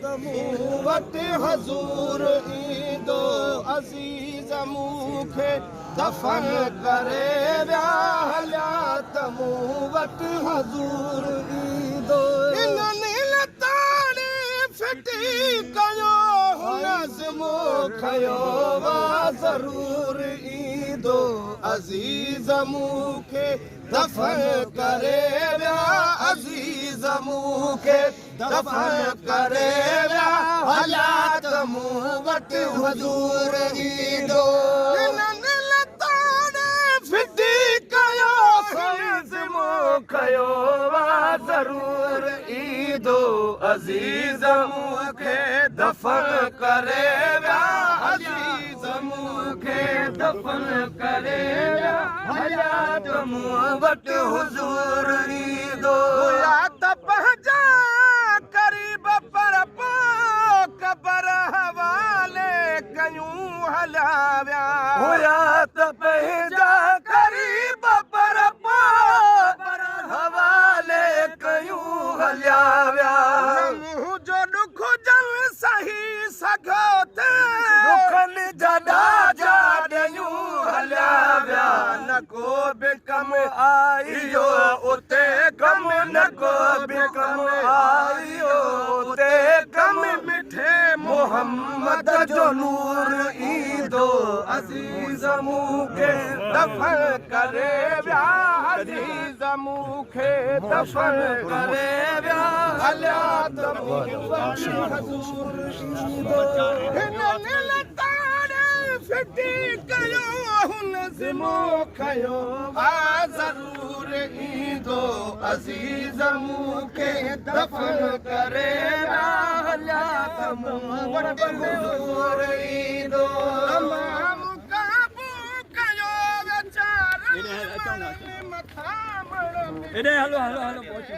मूं वटि हज़ूर ईंदो अज़ीज़ मूंखे दफ़न करे विया हलिया त मूं वटि हज़ूर ईंदो इन्हनि तारीफ़ कयो नज़्मो खयो वा ज़रूर ईंदो अज़ीज़ मूंखे दफ़न करे विया अज़ीज़ मूंखे दफ़न करे विया हलिया त मूं वटि हज़ूर ईंदो इन्हनि तारीफ़ कयो नज़्मो खयो वा ज़रूर ईंदो अज़ीज़ मूंखे दफ़न करे विया अज़ीज़ मूंखे दफ़न करे विया हलिया त मूं वटि हुज़ूर ईंदो त पंहिंजा क़रीब पर पोइ क़बर हवाले कयूं हलिया विया हुया त पंहिंजा क़रीब पर पोइ हवाले कयूं हलिया विया मुंहिंजो ॾुख जल सही सघो दुखनि जा ॾाजा ॾियूं हलिया विया न को बि कमु आयो उते कमु न को बि कमु आयो उते कमु मिठे मोहम्मद जो नूर ईंदो अज़ीज़ मूंखे दफ़न करे विया अज़ीज़ मूंखे दफ़न करे विया हलिया त मूं वटि हज़ूर ईंदो हिननि तारीफ़ कयो नज़्मो खयो ज़रूर ईंदो अज़ीज़ मूंखे दफ़न करे विया हलिया त मूं वटि हज़ूर ईंदो तमामु काबू कयो वीचारा मथां हेॾे हलो हलो हलो पहुचो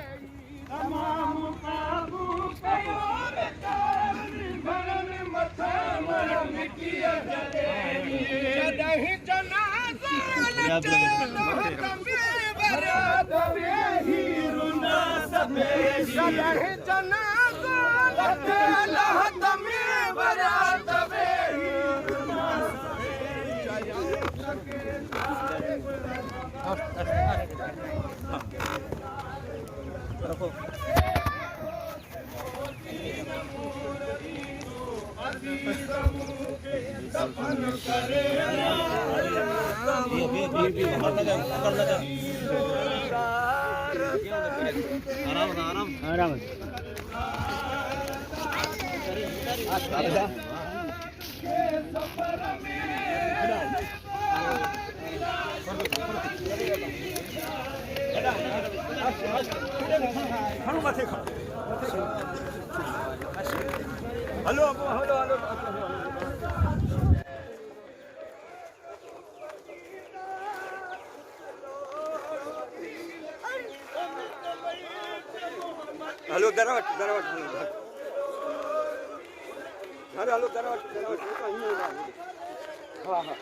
तमामु काबू कयो वीचारा मथां मिटीअ जॾहिं जनाज़ो लचे बरात वेही रुना सभेशी जॾहिं जनाज़ो लचे लहत में बरात वेही रुना दफ़न करे आराम हलो हलो हलो हलो दरवट हलो दरवट हाँ हाँ